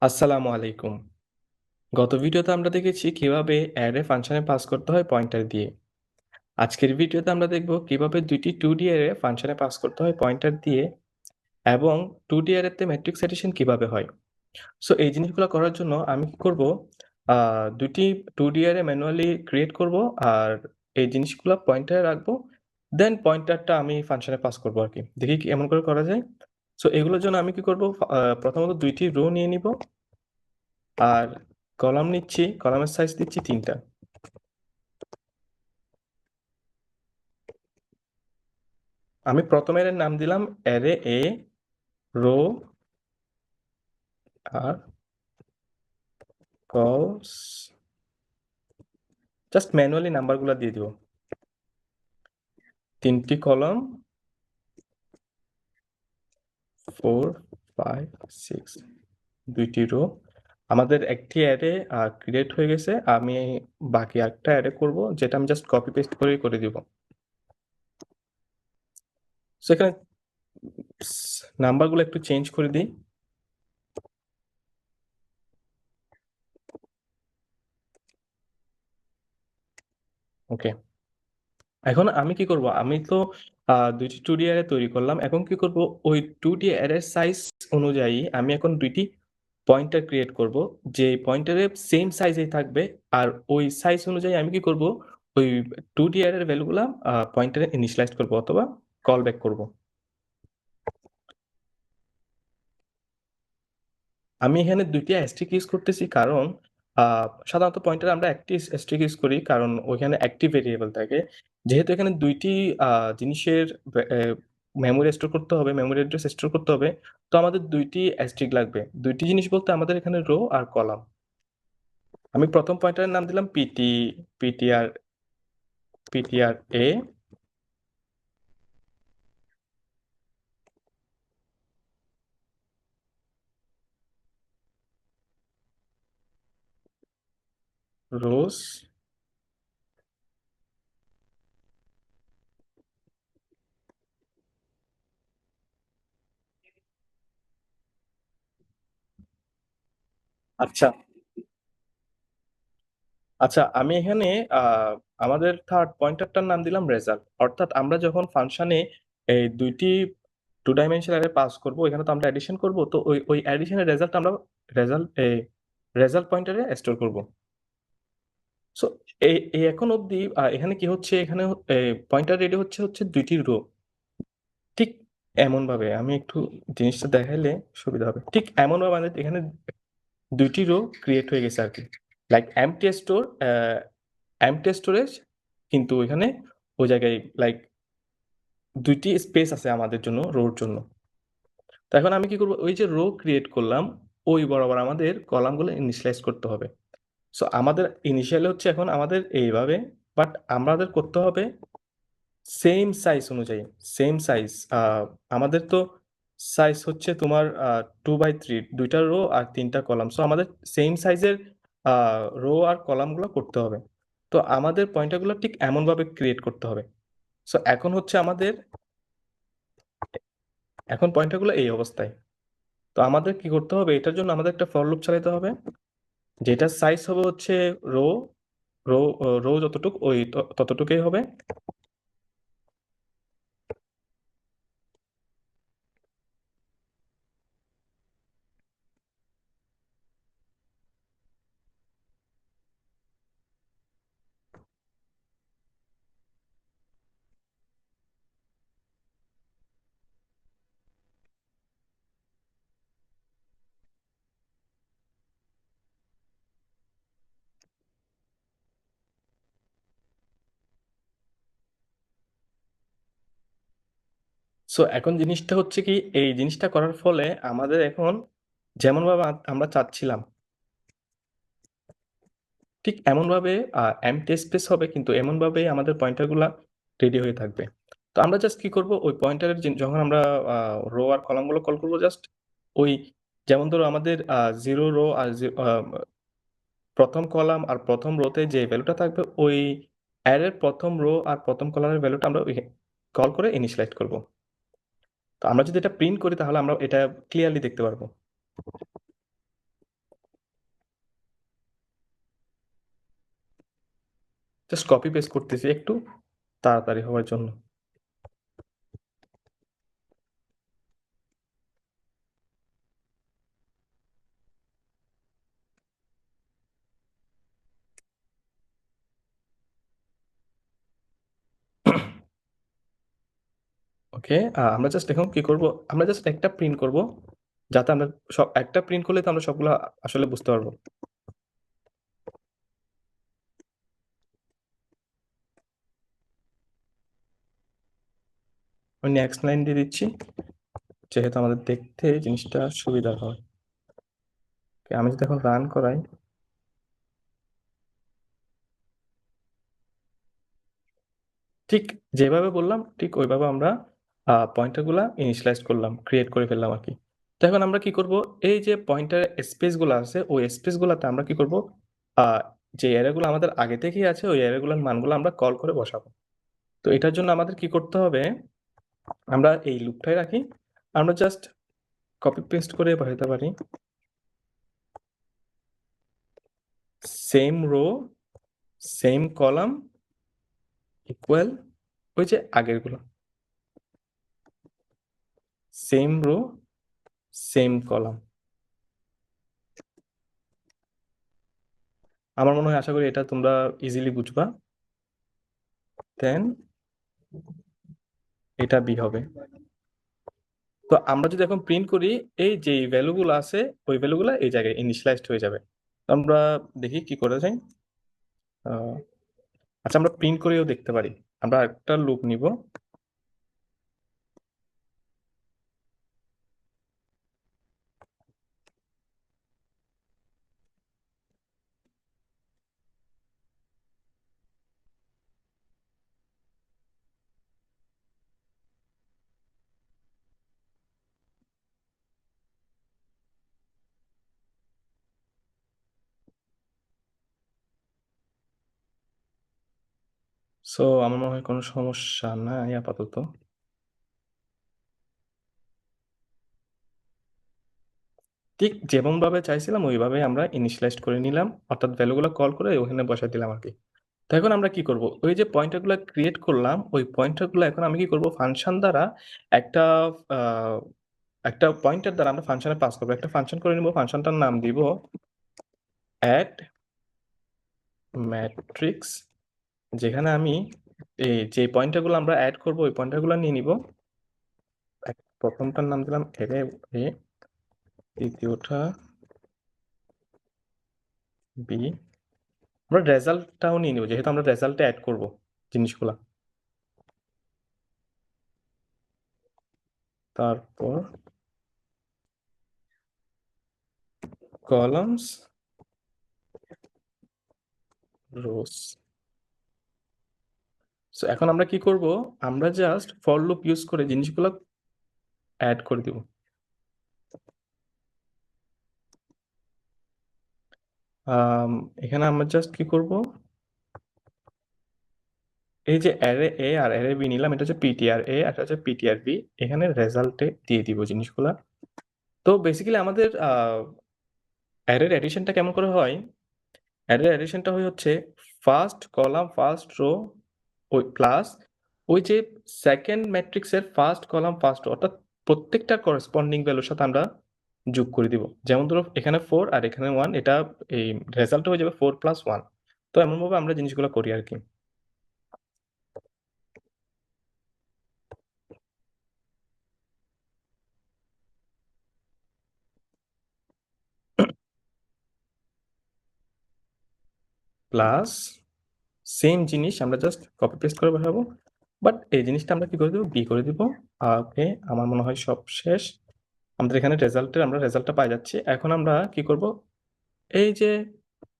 আসসালামু আলাইকুম। গত ভিডিওতে আমরা দেখেছি কিভাবে অ্যারে ফাংশনে পাস করতে হয় পয়েন্টার দিয়ে। আজকের ভিডিওতে আমরা দেখব কিভাবে ২টি 2D অ্যারে ফাংশনে পাস করতে হয় পয়েন্টার দিয়ে এবং 2D অ্যারেতে ম্যাট্রিক্স এডিশন কিভাবে হয়। সো এই জিনিসগুলো করার জন্য আমি কি করব, ২ টি 2D অ্যারে ম্যানুয়ালি ক্রিয়েট করব আর এই জিনিসগুলা পয়েন্টারে রাখবো। দেন পয়েন্টারটা আমি ফাংশনে পাস করব আরকি। দেখি কি এমন করে করা যায়। সো এগুলোর জন্য আমি কি করব, প্রথমত ২ টি রো নিয়ে নিব আর কলাম নিচ্ছি, কলামের সাইজ দিচ্ছি ৩ টা। আমি প্রথম অ্যারের নাম দিলাম অ্যারে এ, রো আর কলস, জাস্ট ম্যানুয়ালি নাম্বারগুলা দিয়ে দিব। ৩ টি কলাম 4, 5, 6, ২ টি রো। আমাদের একটি অ্যারে ক্রিয়েট হয়ে গেছে। আমি বাকি আরেকটা অ্যারে করব যেটা আমি জাস্ট কপি পেস্ট করেই করে দিব। সো এখানে নাম্বারগুলো একটু চেঞ্জ করে দিই। ওকে। এখন আমি কি করব? আমি তো ২ টি 2D অ্যারে তৈরি করলাম। এখন কি করব? ওই 2D অ্যারের সাইজ অনুযায়ী আমি এখন ২ টি পয়েন্টার ক্রিয়েট করব। যে পয়েন্টারে সেম সাইজেই থাকবে। আর ওই সাইজ অনুযায়ী আমি কি করব? ওই 2D অ্যারের ভ্যালুগুলা পয়েন্টারে ইনিশিয়ালাইজ করব অথবা কল ব্যাক করব। আমি এখানে ২ টি অ্যাস্টেরিস্ক ইউজ করতেছি কারণ আ সাধারণত পয়েন্টারে আমরা একটি অ্যাস্টেরিস্ক ইউজ করি কারণ ওইখানে অ্যাক্টিভ ভেরিয়েবল থাকে। যেহেতু এখানে ২ টি জিনিসের মেমোরি স্টোর করতে হবে, মেমোরি অ্যাড্রেস স্টোর করতে হবে। তো আমাদের ২ টি অ্যাস্টেরিস্ক লাগবে। ২ টি জিনিস বলতে আমাদের এখানে রো আর কলাম। আমি প্রথম পয়েন্টারের নাম দিলাম পিটিআর পিটিআর এ, রোজ। আচ্ছা, আচ্ছা আমি এখানে আ আমাদের 3rd পয়েন্টারটার নাম দিলাম রেজাল্ট। অর্থাৎ আমরা যখন ফাংশনে এই ২ টি 2 ডাইমেনশনাল অ্যারে পাস করব, এখানে তো আমরা অ্যাডিশন করব। তো ওই অ্যাডিশনের রেজাল্ট আমরা রেজাল্ট রেজাল্ট পয়েন্টারে স্টোর করব। সো এই এখন অব্দি এখানে কি হচ্ছে, এখানে পয়েন্টার রেডি হচ্ছে ২ টি রো। ঠিক এমনভাবে আমি একটু জিনিসটা দেখাইলে সুবিধা হবে। ঠিক এমনভাবে আমাদের এখানে ২ টি রো ক্রিয়েট হয়ে গেছে আরকি। লাইক এম্পটি স্টোরেজ, কিন্তু এখানে ওই জায়গায় লাইক ২ টি স্পেস আছে আমাদের জন্য রোর জন্য। তো এখন আমি কি করব? ওই যে রো ক্রিয়েট করলাম, ওই বরাবর আমাদের কলামগুলো ইনিশিয়ালাইজ করতে হবে। সো আমাদের ইনিশিয়ালি হচ্ছে এখন আমাদের এইভাবে, বাট আমাদের করতে হবে সেইম সাইজ অনুযায়ী। Same size. আ আমাদের তো সাইজ হচ্ছে তোমার 2/3, ২ টা রো আর ৩ টা কলাম। সো আমাদের সেইম সাইজের আ রো আর কলামগুলো করতে হবে। তো আমাদের পয়েন্টারগুলো ঠিক এমনভাবে ক্রিয়েট করতে হবে। সো এখন হচ্ছে আমাদের এখন পয়েন্টারগুলো এই অবস্থায়। তো আমাদের কি করতে হবে? এটার জন্য আমাদের একটা ফর লুপ চালাতে হবে। যেটার সাইজ হবে হচ্ছে রো, রো যতটুক ওই ততটুকুই হবে। সো এখন জিনিসটা হচ্ছে কি, এই জিনিসটা করার ফলে আমাদের এখন যেমনভাবে আমরা চাচ্ছিলাম, ঠিক এমনভাবে এম্পটি স্পেস হবে, কিন্তু এমনভাবেই আমাদের পয়েন্টারগুলা রেডি হয়ে থাকবে। তো আমরা জাস্ট কি করব, ওই পয়েন্টারের যখন আমরা আ রো আর কলামগুলো কল করব, জাস্ট ওই যেমন ধরো আমাদের 0 রো আর ১ম কলাম আর ১ম রোতে যে ভ্যালুটা থাকবে, ওই অ্যারের ১ম রো আর ১ম কলামের ভ্যালুটা আমরা কল করে ইনিশিয়ালাইজ করব। তো আমরা যদি এটা প্রিন্ট করি তাহলে আমরা এটা ক্লিয়ারলি দেখতে পারব। জাস্ট কপি পেস্ট করতেছি একটু তাড়াতাড়ি হওয়ার জন্য। ওকে, আমরা জাস্ট এখন কি করব? আমরা জাস্ট একটা প্রিন্ট করব। যাতে আমরা একটা প্রিন্ট করলে তো আমরা সবগুলা আসলে বুঝতে পারবো। আমি নেক্সট লাইন দিয়ে দিচ্ছি। যেহেতু আমাদের দেখতে জিনিসটা সুবিধা হয়। আমি যদি এখন রান করাই, ঠিক যেভাবে বললাম ঠিক ওইভাবে আমরা পয়েন্টারগুলা ইনিশিয়ালাইজ করলাম, ক্রিয়েট করে ফেললাম আরকি। তো এখন আমরা কি করব? এই যে পয়েন্টারের স্পেস গুলা আছে, ওই স্পেস গুলাতে আমরা কি করব? আ যে অ্যারে গুলো আমাদের আগে থেকেই আছে, ওই অ্যারে গুলার মানগুলো আমরা কল করে বসাবো। তো এটার জন্য আমাদের কি করতে হবে? আমরা এই লুপটাই রাখি। আমরা জাস্ট কপি পেস্ট করে বসাতে পারি। Same row, same column equal ওই যে আগেরগুলো। Same row, same column. আমার মনে হয় আশা করি এটা তোমরা ইজিলি বুঝবা। দেন এটা বি হবে। তো আমরা যদি এখন প্রিন্ট করি, এই যে ভ্যালুগুলো আছে ওই ভ্যালুগুলো এই জায়গায় ইনিশিয়ালাইজড হয়ে যাবে। তো আমরা দেখি কি করা যায়। আচ্ছা, আমরা প্রিন্ট করেও দেখতে পারি। আমরা একটা লুপ নিব। সো আমার মনে হয় কোনো সমস্যা নাই আপাতত। ঠিক যেমন ভাবে চাইছিলাম ওইভাবে আমরা ইনিশিয়ালাইজড করে নিলাম। অর্থাৎ ভ্যালুগুলো কল করে ওখানে বসায় দিলাম আরকি। তো এখন আমরা কি করব? ওই যে পয়েন্টারগুলো ক্রিয়েট করলাম, ওই পয়েন্টারগুলো এখন আমি কি করব? ফাংশন দ্বারা একটা আ একটা পয়েন্টার দ্বারা আমরা ফাংশনে পাস করব। একটা ফাংশন করে নিব। ফাংশনটার নাম দিব add matrix, যেখানে আমি এই যে পয়েন্টারগুলো আমরা এড করব ওই পয়েন্টারগুলো নিয়ে নিব। প্রথমটার নাম দিলাম array a, দ্বিতীয়টা b। আমরা রেজাল্টটাও নিয়ে নিব যেহেতু আমরা রেজাল্টে এড করব জিনিসগুলা। তারপর কলামস, রোস। সো এখন আমরা কি করব? আমরা জাস্ট ফর লুপ ইউজ করে জিনিসগুলো এড করে দিব। আম এখানে আমরা জাস্ট কি করব? এই যে অ্যারে A আর অ্যারে B নিলাম, এটা হচ্ছে ptr A আর এটা হচ্ছে ptr B। এখানে রেজাল্টে দিয়ে দিব জিনিসগুলা। তো বেসিক্যালি আমাদের অ্যারের অ্যাডিশনটা কেমন করে হয়? অ্যারের অ্যাডিশনটা হচ্ছে ফার্স্ট কলাম, ফার্স্ট রো ওই প্লাস ওই যে সেকেন্ড ম্যাট্রিক্সের ফার্স্ট কলাম, ফার্স্ট রো, অর্থাৎ প্রত্যেকটা করসপন্ডিং ভ্যালুর সাথে আমরা যোগ করে দিব। যেমন ধরো এখানে 4 আর এখানে 1, এটা এই রেজাল্ট হয়ে যাবে 4 প্লাস 1। তো এমনভাবে আমরা জিনিসগুলো করি আরকি। প্লাস সেম জিনিস আমরা জাস্ট কপি পেস্ট করে বসাবো। বাট এই জিনিসটা আমরা কি করে দিব? বি করে দিব। ওকে, আমার মনে হয় সব শেষ। আমাদের এখানে আমরা রেজাল্টটা পাই যাচ্ছি। এখন আমরা কি করব? এই যে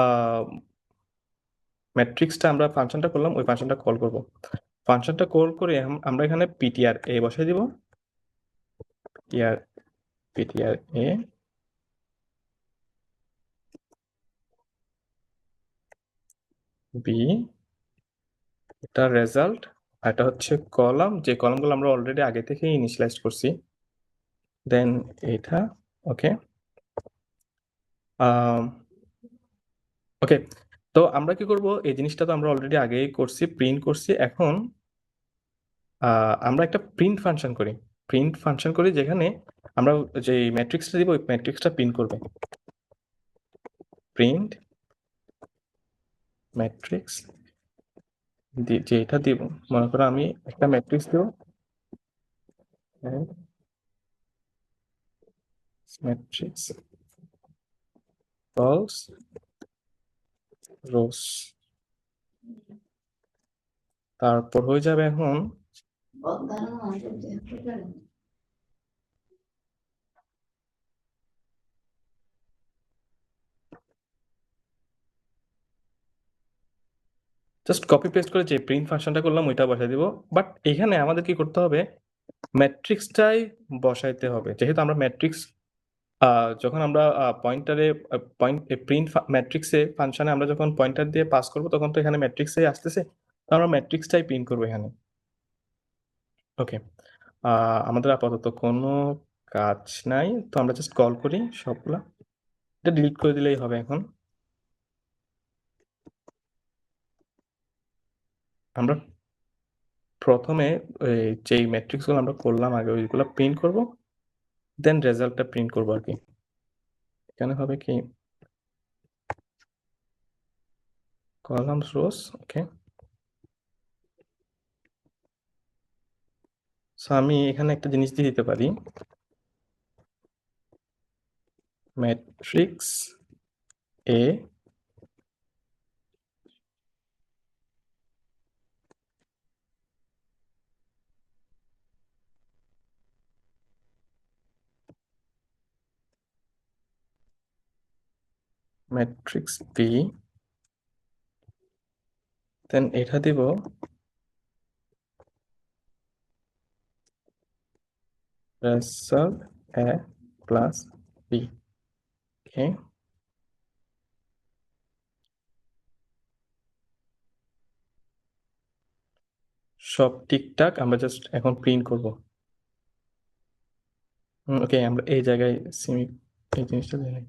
আ ম্যাট্রিক্সটা আমরা ফাংশনটা করলাম, ওই ফাংশনটা কল করব। ফাংশনটা কল করে আমরা এখানে ptr a বসায় দিব। ptr a b, এটা রেজাল্ট, আর এটা হচ্ছে কলাম, যে কলামগুলো আমরা অলরেডি আগে থেকেই ইনিশিয়ালাইজ করছি। দেন এটা ওকে। আম ওকে। তো আমরা কি করব, এই জিনিসটা তো আমরা অলরেডি আগেই করছি, প্রিন্ট করছি। এখন আমরা একটা প্রিন্ট ফাংশন করি। প্রিন্ট ফাংশন করি যেখানে আমরা যে ম্যাট্রিক্সটা দিব ওই ম্যাট্রিক্সটা প্রিন্ট করবে। প্রিন্ট ম্যাট্রিক্স যেটা দিব, মনে করো আমি একটা ম্যাট্রিক্স দেব, ম্যাট্রিক্স ফলস রোস, তারপর হয়ে যাবে এখন জাস্ট কপি পেস্ট করে যে প্রিন্ট ফাংশনটা করলাম ওইটা বসাই দিব। বাট এখানে আমাদের কি করতে হবে, ম্যাট্রিক্সটাই বসাইতে হবে। যেহেতু আমরা ম্যাট্রিক্স যখন আমরা পয়েন্টারে প্রিন্ট ম্যাট্রিক্সে ফাংশনে আমরা যখন পয়েন্টার দিয়ে পাস করব তখন তো এখানে ম্যাট্রিক্সে আসতেছে, তো আমরা ম্যাট্রিক্সটাই প্রিন্ট করবো এখানে। ওকে, আমাদের আপাতত কোনো কাজ নাই, তো আমরা জাস্ট কল করি সবগুলা। এটা ডিলিট করে দিলেই হবে। এখন আমরা প্রথমে যেই ম্যাট্রিক্সগুলো আমরা করলাম আগে ওইগুলো প্রিন্ট করব, দেন রেজাল্টটা প্রিন্ট করবো আর কি। এখানে হবে কি কলামস রোস। ওকে, সো আমি এখানে একটা জিনিস দিয়ে দিতে পারি, ম্যাট্রিক্স এ ম্যাট্রিক্স বি, দেন এটা দিব result a plus b। ওকে, সব ঠিকঠাক, আমরা জাস্ট এখন প্রিন্ট করব। ওকে, আমরা এই জায়গায় এই জিনিসটা দিই।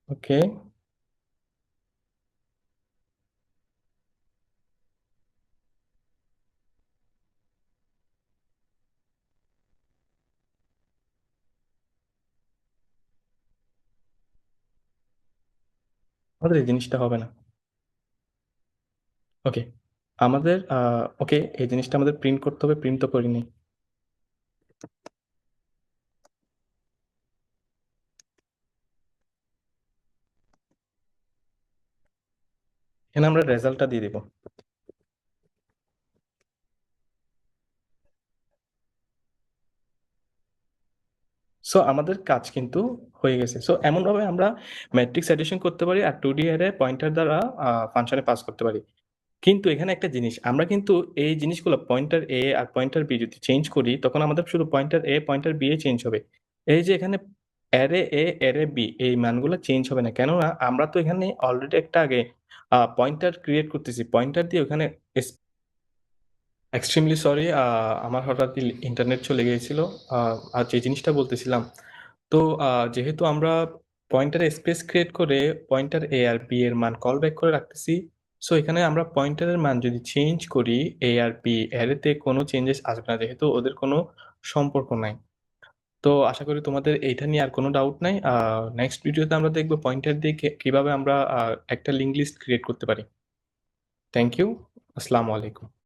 ওকে, আমাদের এই জিনিসটা হবে না। ওকে, আমাদের ওকে, এই জিনিসটা আমাদের প্রিন্ট করতে হবে, প্রিন্ট তো করিনি। এখানে আমরা রেজাল্টটা দিয়ে দিব। সো আমাদের কাজ কিন্তু হয়ে গেছে। সো এমনভাবে আমরা ম্যাট্রিক্স অ্যাডিশন করতে পারি আর 2D অ্যারে পয়েন্টার দ্বারা ফাংশনে পাস করতে পারি। কিন্তু এখানে একটা জিনিস, আমরা কিন্তু এই জিনিসগুলো পয়েন্টার এ আর পয়েন্টার বি যদি চেঞ্জ করি তখন আমাদের শুধু পয়েন্টার এ পয়েন্টার বি এ চেঞ্জ হবে। এই যে এখানে অ্যারে এ অ্যারে বি এই মানগুলো চেঞ্জ হবে না, কেননা আমরা তো এখানে অলরেডি একটা আগে পয়েন্টার ক্রিয়েট করতেছি, পয়েন্টার দিয়ে ওখানে এক্সট্রিমলি সরি, আমার হঠাৎই ইন্টারনেট চলে গিয়েছিল। আর যে জিনিসটা বলতেছিলাম, তো যেহেতু আমরা পয়েন্টারে স্পেস ক্রিয়েট করে পয়েন্টার এ আর বি এর মান কল ব্যাক করে রাখতেছি, সো এখানে আমরা পয়েন্টারের মান যদি চেঞ্জ করি এ আর বি অ্যারেতে কোনো চেঞ্জেস আসবে না, যেহেতু ওদের কোনো সম্পর্ক নাই। তো আশা করি তোমাদের এইটা নিয়ে আর কোনো ডাউট নাই। নেক্সট ভিডিওতে আমরা দেখবো পয়েন্টার দিয়ে কিভাবে আমরা একটা লিঙ্ক লিস্ট ক্রিয়েট করতে পারি। Thank you. আসসালামু আলাইকুম।